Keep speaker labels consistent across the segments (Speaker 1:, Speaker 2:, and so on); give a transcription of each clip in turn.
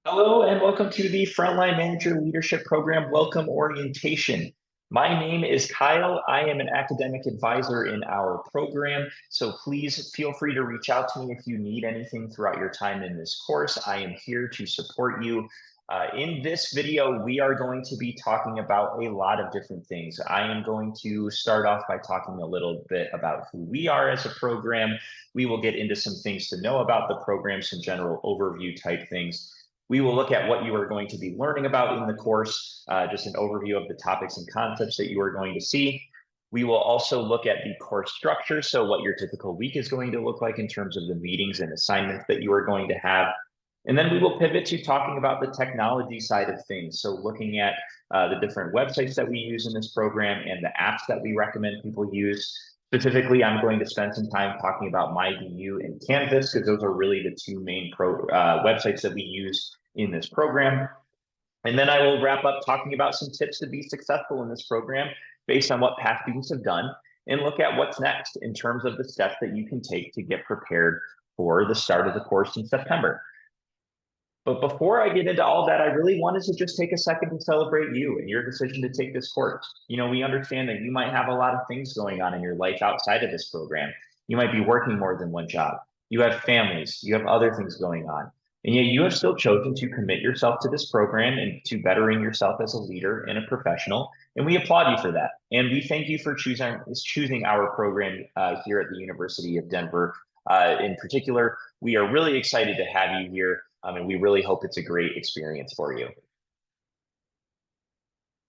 Speaker 1: Hello and welcome to the Frontline Manager Leadership Program Welcome Orientation. My name is Kyle. I am an academic advisor in our program, so please feel free to reach out to me if you need anything throughout your time in this course. I am here to support you. In this video, we are going to be talking about a lot of different things. I am going to start off by talking a little bit about who we are as a program. We will get into some things to know about the program, some general overview type things. We will look at what you are going to be learning about in the course, just an overview of the topics and concepts that you are going to see. We will also look at the course structure, so what your typical week is going to look like in terms of the meetings and assignments that you are going to have. And then we will pivot to talking about the technology side of things. So looking at the different websites that we use in this program and the apps that we recommend people use. Specifically, I'm going to spend some time talking about myDU and Canvas because those are really the two main websites that we use in this program. And then I will wrap up talking about some tips to be successful in this program based on what past students have done and look at what's next in terms of the steps that you can take to get prepared for the start of the course in September. But before I get into all that, I really wanted to just take a second to celebrate you and your decision to take this course. We understand that you might have a lot of things going on in your life outside of this program. You might be working more than one job. You have families, you have other things going on. And yet you have still chosen to commit yourself to this program and to bettering yourself as a leader and a professional. And we applaud you for that. And we thank you for choosing our program here at the University of Denver. In particular, we are really excited to have you here. And we really hope it's a great experience for you.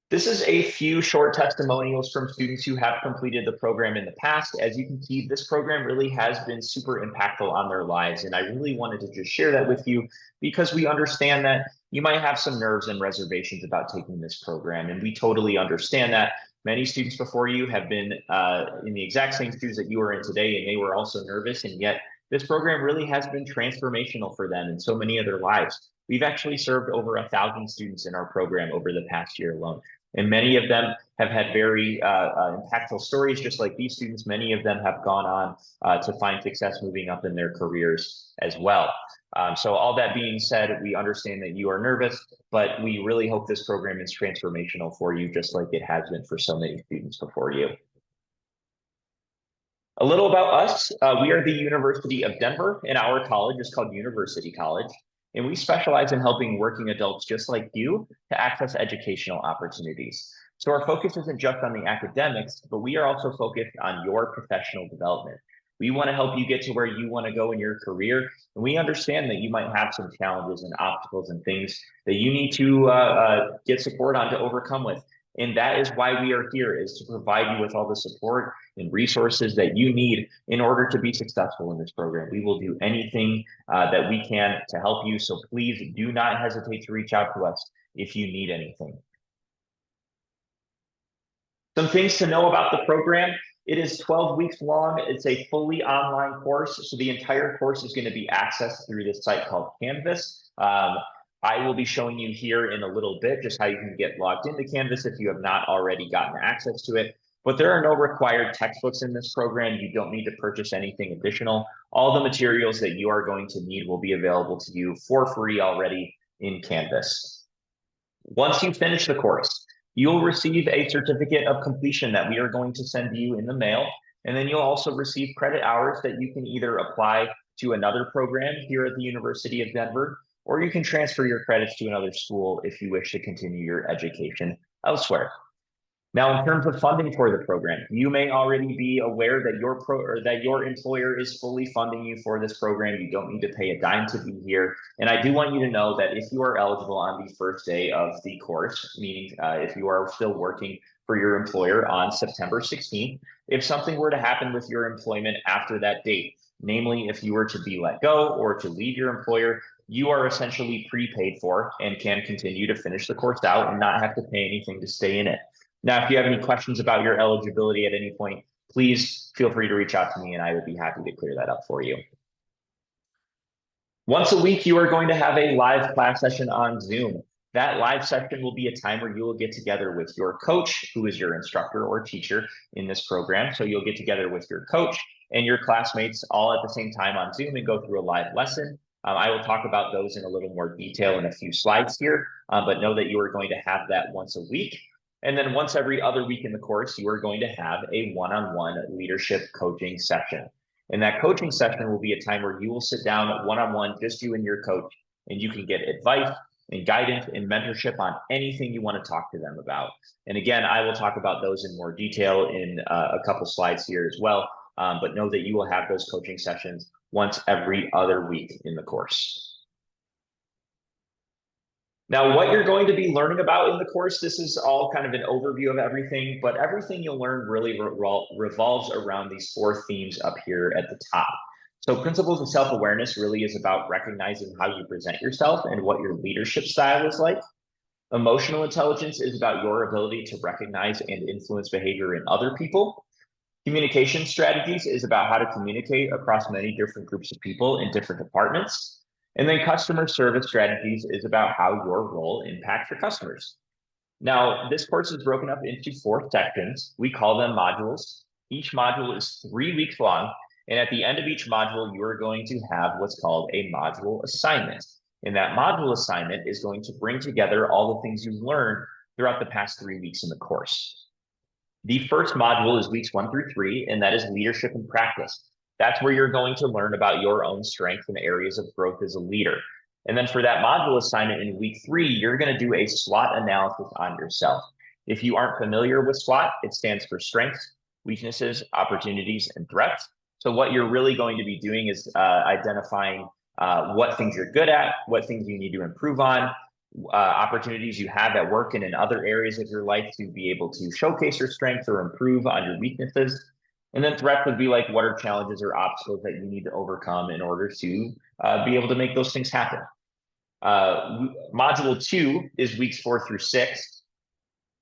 Speaker 1: This is a few short testimonials from students who have completed the program in the past. As you can see, this program really has been super impactful on their lives. And I really wanted to just share that with you because we understand that you might have some nerves and reservations about taking this program. And we totally understand that. Many students before you have been in the exact same shoes that you are in today, and they were also nervous. And yet this program really has been transformational for them in so many of their lives. We've actually served over 1,000 students in our program over the past year alone. And many of them have had very impactful stories, just like these students. Many of them have gone on to find success moving up in their careers as well. So all that being said, we understand that you are nervous, but we really hope this program is transformational for you, just like it has been for so many students before you. A little about us. We are the University of Denver, and our college is called University College. And we specialize in helping working adults just like you to access educational opportunities. So our focus isn't just on the academics, but we are also focused on your professional development. We want to help you get to where you want to go in your career. And we understand that you might have some challenges and obstacles and things that you need to get support on to overcome with. And that is why we are here, is to provide you with all the support and resources that you need in order to be successful in this program. We will do anything that we can to help you. So please do not hesitate to reach out to us if you need anything. Some things to know about the program. It is 12 weeks long. It's a fully online course. So the entire course is going to be accessed through this site called Canvas. I will be showing you here in a little bit just how you can get logged into Canvas if you have not already gotten access to it. But there are no required textbooks in this program. You don't need to purchase anything additional. All the materials that you are going to need will be available to you for free already in Canvas. Once you finish the course, you'll receive a certificate of completion that we are going to send you in the mail. And then you'll also receive credit hours that you can either apply to another program here at the University of Denver, or you can transfer your credits to another school if you wish to continue your education elsewhere. Now, in terms of funding for the program, you may already be aware that your employer is fully funding you for this program. You don't need to pay a dime to be here. And I do want you to know that if you are eligible on the first day of the course, meaning if you are still working for your employer on September 16th, if something were to happen with your employment after that date, namely if you were to be let go or to leave your employer, you are essentially prepaid for and can continue to finish the course out and not have to pay anything to stay in it. Now, if you have any questions about your eligibility at any point, please feel free to reach out to me and I would be happy to clear that up for you. Once a week, you are going to have a live class session on Zoom. That live session will be a time where you will get together with your coach, who is your instructor or teacher in this program. So you'll get together with your coach and your classmates all at the same time on Zoom and go through a live lesson. I will talk about those in a little more detail in a few slides here, but know that you are going to have that once a week. And then once every other week in the course, you are going to have a one-on-one leadership coaching session. And that coaching session will be a time where you will sit down one-on-one, just you and your coach, and you can get advice and guidance and mentorship on anything you want to talk to them about. And again, I will talk about those in more detail in a couple slides here as well. But know that you will have those coaching sessions once every other week in the course. Now, what you're going to be learning about in the course, this is all kind of an overview of everything, but everything you'll learn really revolves around these 4 themes up here at the top. So principles of self-awareness really is about recognizing how you present yourself and what your leadership style is like. Emotional intelligence is about your ability to recognize and influence behavior in other people. Communication strategies is about how to communicate across many different groups of people in different departments. And then customer service strategies is about how your role impacts your customers. Now, this course is broken up into 4 sections. We call them modules. Each module is 3 weeks long. And at the end of each module, you are going to have what's called a module assignment. And that module assignment is going to bring together all the things you've learned throughout the past 3 weeks in the course. The first module is weeks 1 through 3, and that is leadership and practice. That's where you're going to learn about your own strengths and areas of growth as a leader. And then for that module assignment in week 3, you're going to do a SWOT analysis on yourself. If you aren't familiar with SWOT, it stands for strengths, weaknesses, opportunities, and threats. So what you're really going to be doing is identifying what things you're good at, what things you need to improve on, opportunities you have at work and in other areas of your life to be able to showcase your strengths or improve on your weaknesses. And then threats would be like, what are challenges or obstacles that you need to overcome in order to be able to make those things happen. Module 2 is weeks 4 through 6,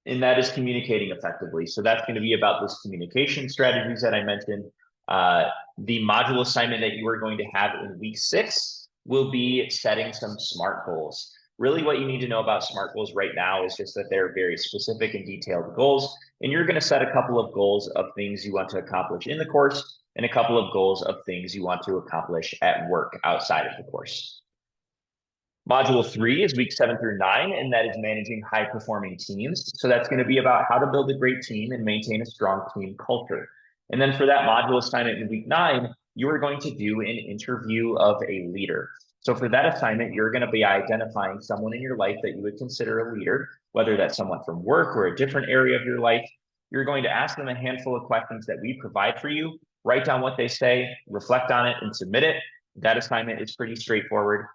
Speaker 1: and that is communicating effectively. So that's going to be about those communication strategies that I mentioned. The module assignment that you are going to have in week 6 will be setting some SMART goals. Really what you need to know about SMART goals right now is just that they're very specific and detailed goals. And you're going to set a couple of goals of things you want to accomplish in the course and a couple of goals of things you want to accomplish at work outside of the course. Module 3 is week 7 through 9, and that is managing high-performing teams. So that's going to be about how to build a great team and maintain a strong team culture. And then for that module assignment in week 9, you are going to do an interview of a leader. So for that assignment, you're going to be identifying someone in your life that you would consider a leader, whether that's someone from work or a different area of your life. You're going to ask them a handful of questions that we provide for you, write down what they say, reflect on it, and submit it. That assignment is pretty straightforward.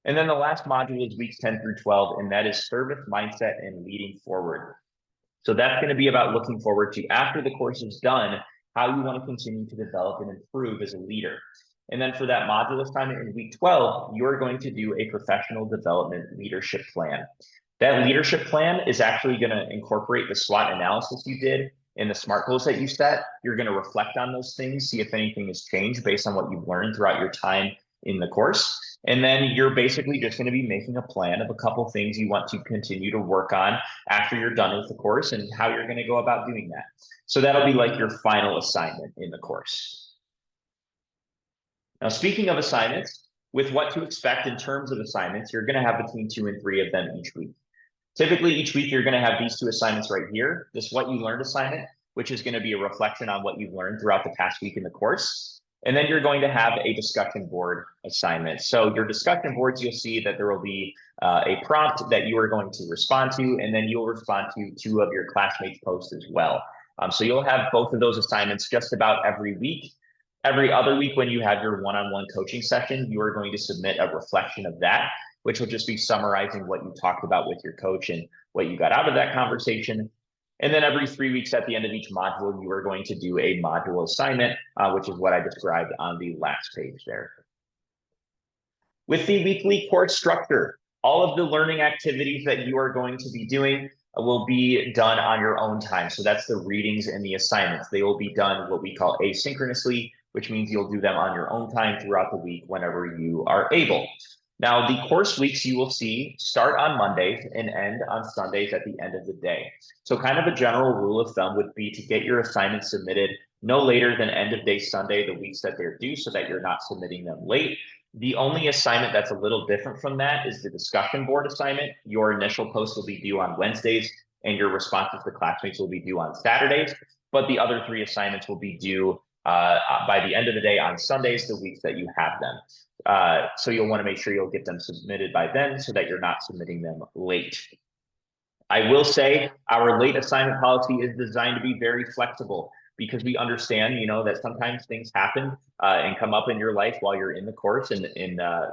Speaker 1: And then the last module is weeks 10 through 12, and that is service mindset and leading forward. So that's going to be about looking forward to, after the course is done, how you want to continue to develop and improve as a leader. And then for that module assignment in week 12, you're going to do a professional development leadership plan. That leadership plan is actually going to incorporate the SWOT analysis you did and the SMART goals that you set. You're going to reflect on those things, see if anything has changed based on what you've learned throughout your time in the course. And then you're basically just going to be making a plan of a couple things you want to continue to work on after you're done with the course and how you're going to go about doing that. So that'll be like your final assignment in the course. Now, speaking of assignments, with what to expect in terms of assignments, you're going to have between 2 and 3 of them each week. Typically, each week, you're going to have these 2 assignments right here. This What You Learned assignment, which is going to be a reflection on what you've learned throughout the past week in the course. And then you're going to have a discussion board assignment. So your discussion boards, you'll see that there will be a prompt that you are going to respond to, and then you'll respond to 2 of your classmates' posts as well. So you'll have both of those assignments just about every week. Every other week, when you have your one-on-one coaching session, you are going to submit a reflection of that, which will just be summarizing what you talked about with your coach and what you got out of that conversation. And then every 3 weeks at the end of each module, you are going to do a module assignment, which is what I described on the last page there. With the weekly course structure, all of the learning activities that you are going to be doing will be done on your own time. So that's the readings and the assignments. They will be done what we call asynchronously, which means you'll do them on your own time throughout the week whenever you are able. Now, the course weeks you will see start on Mondays and end on Sundays at the end of the day. So kind of a general rule of thumb would be to get your assignments submitted no later than end of day Sunday, the weeks that they're due, so that you're not submitting them late. The only assignment that's a little different from that is the discussion board assignment. Your initial post will be due on Wednesdays, and your responses to classmates will be due on Saturdays. But the other 3 assignments will be due by the end of the day on Sundays, the weeks that you have them. So you'll want to make sure you'll get them submitted by then so that you're not submitting them late. I will say our late assignment policy is designed to be very flexible because we understand, that sometimes things happen and come up in your life while you're in the course, and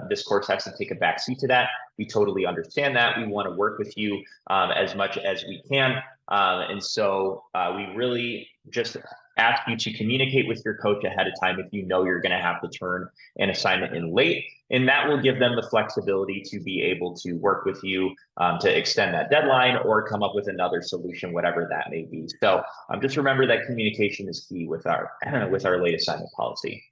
Speaker 1: this course has to take a backseat to that. We totally understand that. We want to work with you as much as we can. And so we really just ask you to communicate with your coach ahead of time if you know you're going to have to turn an assignment in late. And that will give them the flexibility to be able to work with you to extend that deadline or come up with another solution, whatever that may be. So just remember that communication is key with our late assignment policy.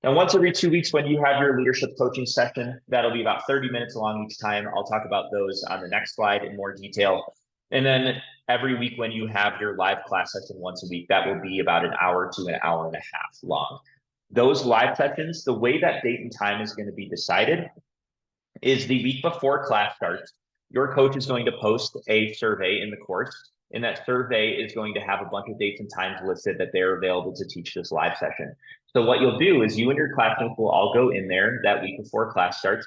Speaker 1: Now, once every 2 weeks, when you have your leadership coaching session, that'll be about 30 minutes long each time. I'll talk about those on the next slide in more detail. And then every week when you have your live class session once a week, that will be about an hour to an hour and a half long. Those live sessions, the way that date and time is going to be decided is the week before class starts, your coach is going to post a survey in the course, and that survey is going to have a bunch of dates and times listed that they're available to teach this live session. So what you'll do is you and your classmates will all go in there that week before class starts,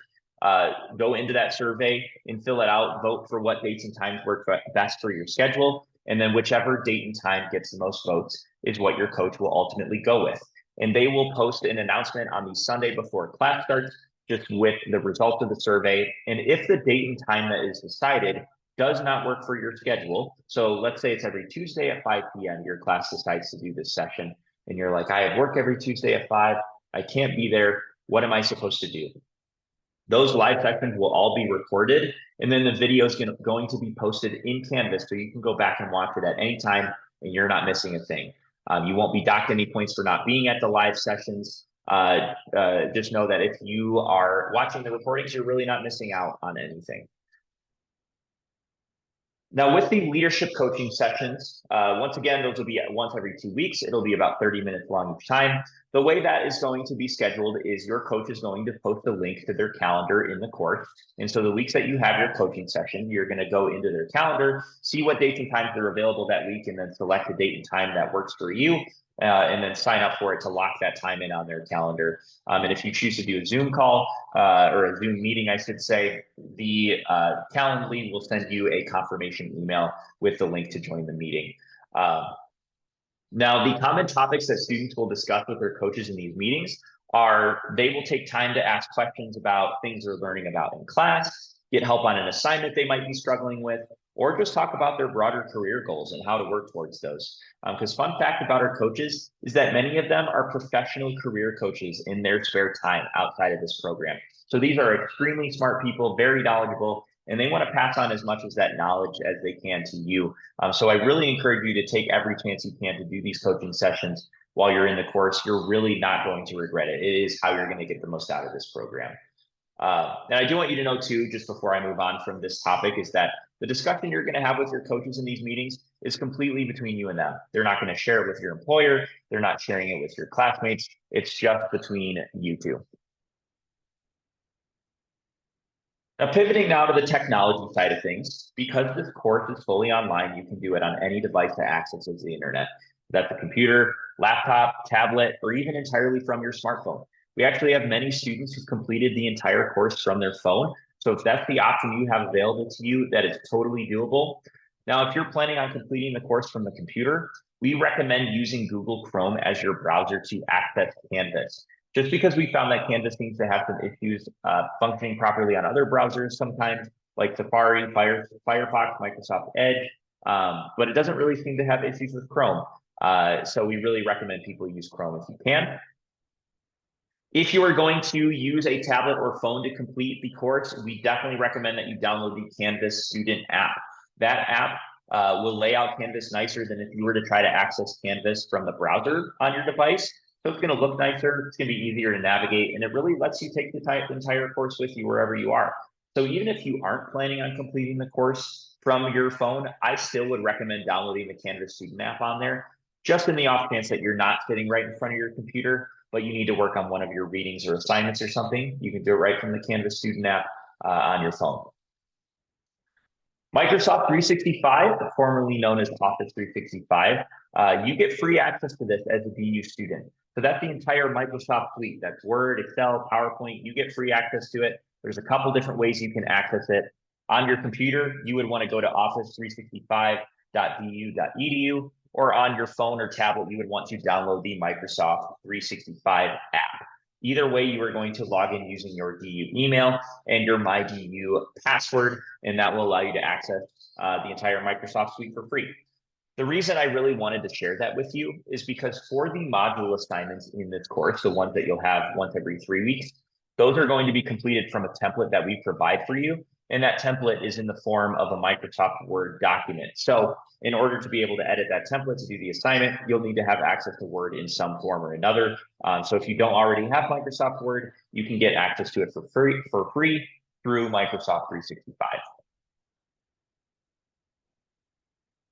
Speaker 1: go into that survey and fill it out, vote for what dates and times work best for your schedule, and then whichever date and time gets the most votes is what your coach will ultimately go with. And they will post an announcement on the Sunday before class starts, just with the results of the survey. And if the date and time that is decided does not work for your schedule, so let's say it's every Tuesday at 5 p.m., your class decides to do this session, and you're like, I have work every Tuesday at 5, I can't be there, what am I supposed to do? Those live sessions will all be recorded, and then the video is going to be posted in Canvas, so you can go back and watch it at any time, and you're not missing a thing. You won't be docked any points for not being at the live sessions. Just know that if you are watching the recordings, you're really not missing out on anything. Now, with the leadership coaching sessions, once again, those will be once every 2 weeks. It'll be about 30 minutes long each time. The way that is going to be scheduled is your coach is going to post a link to their calendar in the course. And so the weeks that you have your coaching session, you're going to go into their calendar, see what dates and times are available that week, and then select a date and time that works for you. And then sign up for it to lock that time in on their calendar. And if you choose to do a Zoom call or a Zoom meeting, I should say, the Calendly will send you a confirmation email with the link to join the meeting. Now, the common topics that students will discuss with their coaches in these meetings are they will take time to ask questions about things they're learning about in class, get help on an assignment they might be struggling with, or just talk about their broader career goals and how to work towards those. Because fun fact about our coaches is that many of them are professional career coaches in their spare time outside of this program. So these are extremely smart people, very knowledgeable, and they want to pass on as much as that knowledge as they can to you. So I really encourage you to take every chance you can to do these coaching sessions while you're in the course. You're really not going to regret it. It is how you're going to get the most out of this program. And I do want you to know too, just before I move on from this topic, is that the discussion you're going to have with your coaches in these meetings is completely between you and them. They're not going to share it with your employer. They're not sharing it with your classmates. It's just between you two. Now, pivoting now to the technology side of things, because this course is fully online, you can do it on any device that accesses the internet. That's a computer, laptop, tablet, or even entirely from your smartphone. We actually have many students who've completed the entire course from their phone. So if that's the option you have available to you, that is totally doable. Now, if you're planning on completing the course from the computer, we recommend using Google Chrome as your browser to access Canvas. Just because we found that Canvas seems to have some issues functioning properly on other browsers sometimes, like Safari, Firefox, Microsoft Edge, but it doesn't really seem to have issues with Chrome. So we really recommend people use Chrome if you can. If you are going to use a tablet or phone to complete the course, we definitely recommend that you download the Canvas Student app. That app will lay out Canvas nicer than if you were to try to access Canvas from the browser on your device. So it's going to look nicer, it's going to be easier to navigate, and it really lets you take the entire course with you wherever you are. So even if you aren't planning on completing the course from your phone, I still would recommend downloading the Canvas Student app on there, just in the off chance that you're not sitting right in front of your computer. but you need to work on one of your readings or assignments or something, you can do it right from the Canvas student app on your phone. Microsoft 365, formerly known as Office 365, you get free access to this as a DU student. So that's the entire Microsoft suite. That's Word, Excel, PowerPoint. You get free access to it. There's a couple different ways you can access it. On your computer, you would want to go to office365.du.edu, or on your phone or tablet, you would want to download the Microsoft 365 app. Either way, you are going to log in using your DU email and your myDU password, and that will allow you to access the entire Microsoft suite for free. The reason I really wanted to share that with you is because for the module assignments in this course, the ones that you'll have once every 3 weeks, those are going to be completed from a template that we provide for you. And that template is in the form of a Microsoft Word document. So in order to be able to edit that template to do the assignment, you'll need to have access to Word in some form or another. So if you don't already have Microsoft Word, you can get access to it for free through Microsoft 365.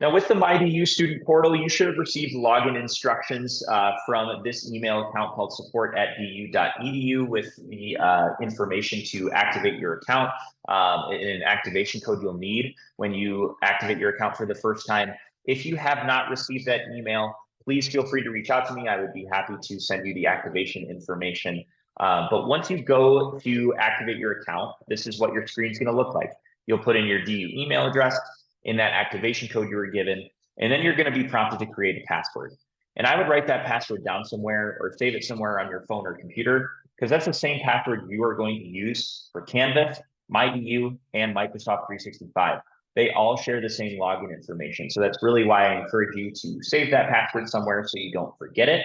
Speaker 1: Now, with the myDU student portal, you should have received login instructions from this email account called support@du.edu with the information to activate your account and an activation code you'll need when you activate your account for the first time. If you have not received that email, please feel free to reach out to me. I would be happy to send you the activation information. But once you go to activate your account, this is what your screen's going to look like. You'll put in your DU email address in that activation code you were given, and then you're going to be prompted to create a password. And I would write that password down somewhere or save it somewhere on your phone or computer, because that's the same password you are going to use for Canvas, myDU, and Microsoft 365. They all share the same login information. So that's really why I encourage you to save that password somewhere so you don't forget it.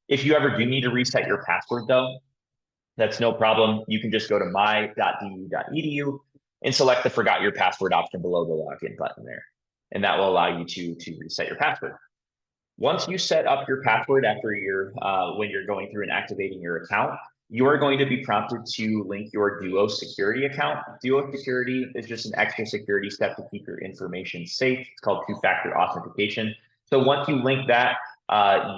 Speaker 1: If you ever do need to reset your password though, that's no problem. You can just go to my.du.edu and select the forgot your password option below the login button there. And that will allow you to reset your password. Once you set up your password after when you're going through and activating your account, you are going to be prompted to link your Duo security account. Duo security is just an extra security step to keep your information safe. It's called two-factor authentication. So once you link that,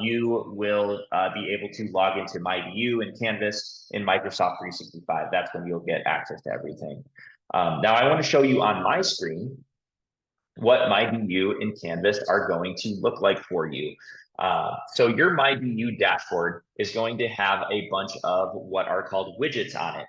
Speaker 1: you will be able to log into myDU and Canvas in Microsoft 365. That's when you'll get access to everything. Now I want to show you on my screen what myDU and Canvas are going to look like for you. So your myDU dashboard is going to have a bunch of what are called widgets on it.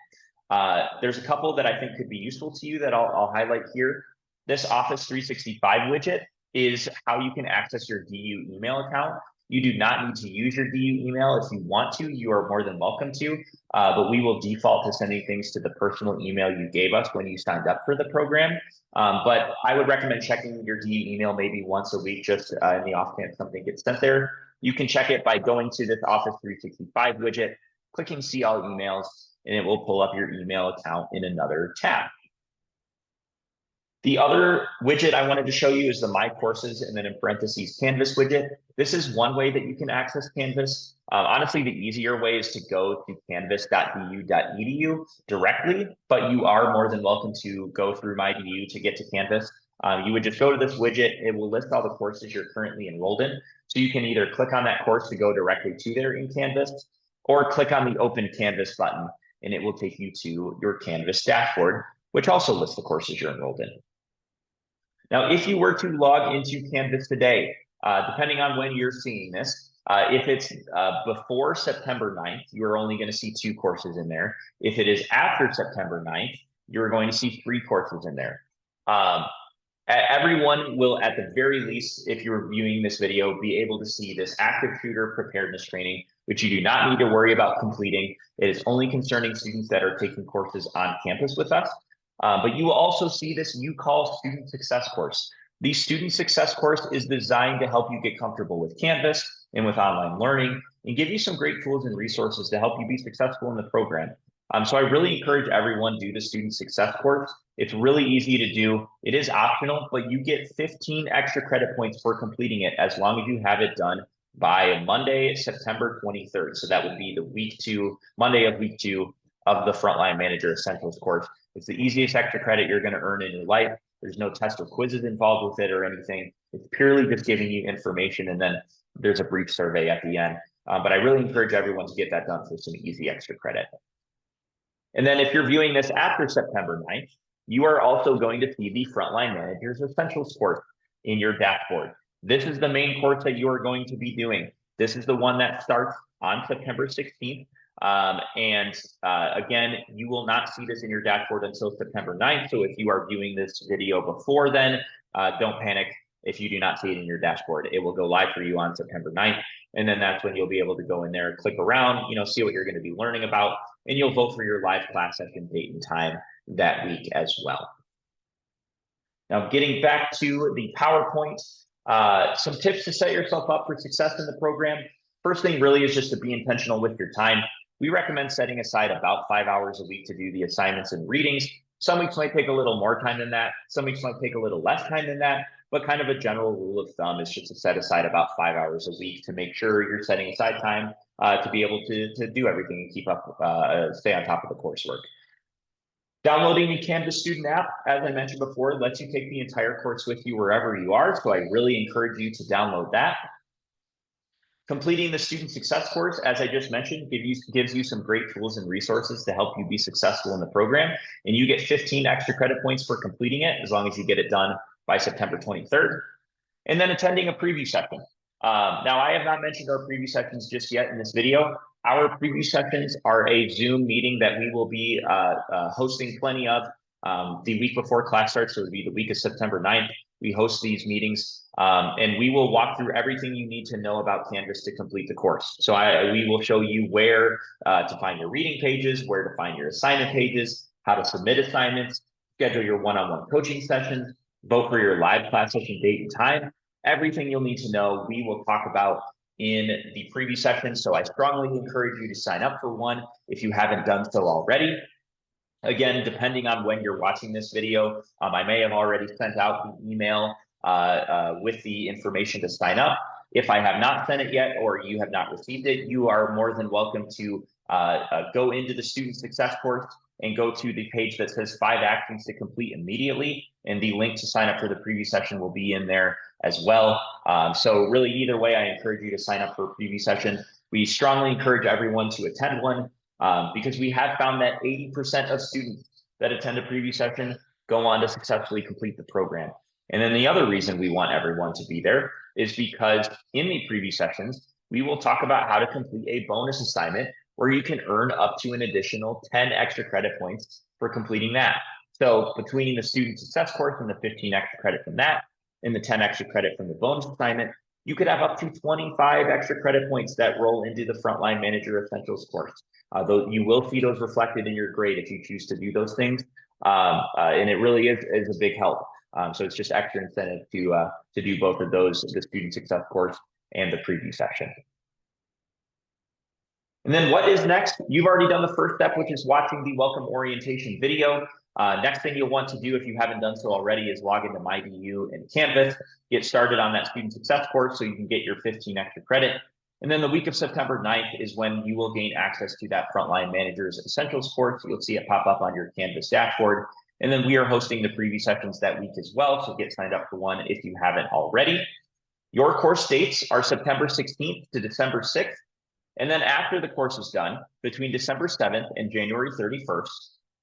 Speaker 1: There's a couple that I think could be useful to you that I'll highlight here. This Office 365 widget is how you can access your DU email account. You do not need to use your DU email. If you want to, you are more than welcome to, but we will default to sending things to the personal email you gave us when you signed up for the program. But I would recommend checking your DU email maybe once a week, just in the off chance something gets sent there. You can check it by going to this Office 365 widget, clicking See All Emails, and it will pull up your email account in another tab. The other widget I wanted to show you is the My Courses and then in parentheses Canvas widget. This is one way that you can access Canvas. Honestly, the easier way is to go to canvas.du.edu directly, but you are more than welcome to go through myDU to get to Canvas. You would just go to this widget. It will list all the courses you're currently enrolled in. So you can either click on that course to go directly to there in Canvas, or click on the Open Canvas button, and it will take you to your Canvas dashboard, which also lists the courses you're enrolled in. Now, if you were to log into Canvas today, depending on when you're seeing this, if it's before September 9th, you're only going to see 2 courses in there. If it is after September 9th, you're going to see 3 courses in there. Everyone will, at the very least, if you're viewing this video, be able to see this active shooter preparedness training, which you do not need to worry about completing. It is only concerning students that are taking courses on campus with us. But you will also see this UCall Student Success course. The Student Success course is designed to help you get comfortable with Canvas and with online learning and give you some great tools and resources to help you be successful in the program. So I really encourage everyone to do the Student Success course. It's really easy to do. It is optional, but you get 15 extra credit points for completing it as long as you have it done by Monday, September 23rd. So that would be the Monday of week 2 of the Frontline Manager Essentials course. It's the easiest extra credit you're going to earn in your life. There's no test or quizzes involved with it or anything. It's purely just giving you information, and then there's a brief survey at the end. But I really encourage everyone to get that done for some easy extra credit. And then if you're viewing this after September 9th, you are also going to see the Frontline Managers Essentials course in your dashboard. This is the main course that you are going to be doing. This is the one that starts on September 16th. Again, you will not see this in your dashboard until September 9th. So if you are viewing this video before then, don't panic if you do not see it in your dashboard. It will go live for you on September 9th. And then that's when you'll be able to go in there, click around, see what you're going to be learning about, and you'll vote for your live class session date and time that week as well. Now, getting back to the PowerPoint, some tips to set yourself up for success in the program. First thing really is just to be intentional with your time. We recommend setting aside about 5 hours a week to do the assignments and readings. Some weeks might take a little more time than that. Some weeks might take a little less time than that. But kind of a general rule of thumb is just to set aside about 5 hours a week to make sure you're setting aside time to be able to do everything and keep up, stay on top of the coursework. Downloading the Canvas student app, as I mentioned before, lets you take the entire course with you wherever you are. So I really encourage you to download that. Completing the student success course, as I just mentioned, gives you some great tools and resources to help you be successful in the program. And you get 15 extra credit points for completing it, as long as you get it done by September 23rd. And then attending a preview session. Now, I have not mentioned our preview sessions just yet in this video. Our preview sessions are a Zoom meeting that we will be hosting plenty of the week before class starts. So it would be the week of September 9th. We host these meetings and we will walk through everything you need to know about Canvas to complete the course. So we will show you where to find your reading pages, where to find your assignment pages, how to submit assignments, schedule your one-on-one coaching sessions, vote for your live class session date and time. Everything you'll need to know, we will talk about in the preview session. So I strongly encourage you to sign up for one if you haven't done so already. Again, depending on when you're watching this video, I may have already sent out the email with the information to sign up. If I have not sent it yet, or you have not received it, you are more than welcome to go into the student success course and go to the page that says 5 actions to complete immediately. And the link to sign up for the preview session will be in there as well. So really, either way, I encourage you to sign up for a preview session. We strongly encourage everyone to attend one because we have found that 80% of students that attend a preview session go on to successfully complete the program. And then the other reason we want everyone to be there is because in the preview sessions, we will talk about how to complete a bonus assignment where you can earn up to an additional 10 extra credit points for completing that. So between the student success course and the 15 extra credit from that, and the 10 extra credit from the bonus assignment, you could have up to 25 extra credit points that roll into the Frontline Manager Essentials course. Though you will see those reflected in your grade if you choose to do those things. And it really is a big help. So it's just extra incentive to do both of those, the student success course and the preview section. And then what is next? You've already done the first step, which is watching the welcome orientation video. Next thing you'll want to do, if you haven't done so already, is log into myDU and Canvas, get started on that student success course so you can get your 15 extra credit. And then the week of September 9th is when you will gain access to that Frontline Managers Essentials course. You'll see it pop up on your Canvas dashboard. And then we are hosting the preview sessions that week as well. So get signed up for one if you haven't already. Your course dates are September 16th to December 6th. And then after the course is done, between December 7th and January 31st,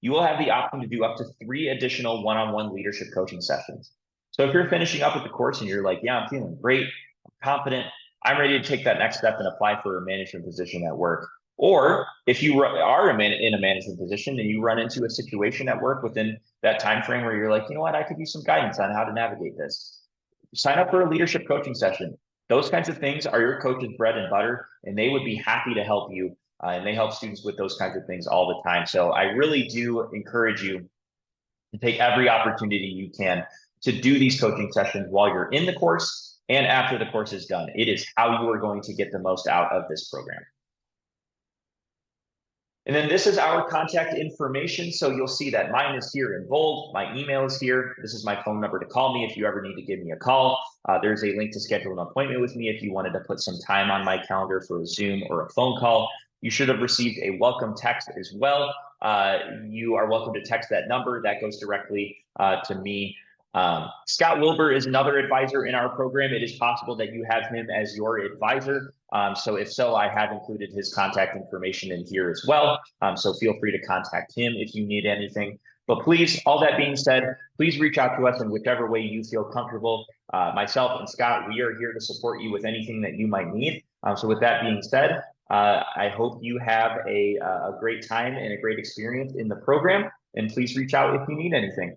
Speaker 1: you will have the option to do up to 3 additional one-on-one leadership coaching sessions. So if you're finishing up with the course and you're like, yeah, I'm feeling great, I'm confident, I'm ready to take that next step and apply for a management position at work. Or if you are in a management position and you run into a situation at work within that time frame where you're like, you know what, I could use some guidance on how to navigate this. Sign up for a leadership coaching session. Those kinds of things are your coach's bread and butter, and they would be happy to help you. And they help students with those kinds of things all the time. So I really do encourage you to take every opportunity you can to do these coaching sessions while you're in the course and after the course is done. It is how you are going to get the most out of this program. And then this is our contact information. So you'll see that mine is here in bold. My email is here. This is my phone number to call me if you ever need to give me a call. There's a link to schedule an appointment with me if you wanted to put some time on my calendar for a Zoom or a phone call. You should have received a welcome text as well. You are welcome to text that number. That goes directly to me. Scott Wilbur is another advisor in our program. It is possible that you have him as your advisor. So if so, I have included his contact information in here as well. So feel free to contact him if you need anything. But please, all that being said, please reach out to us in whichever way you feel comfortable. Myself and Scott, we are here to support you with anything that you might need. So with that being said, I hope you have a great time and a great experience in the program. And please reach out if you need anything.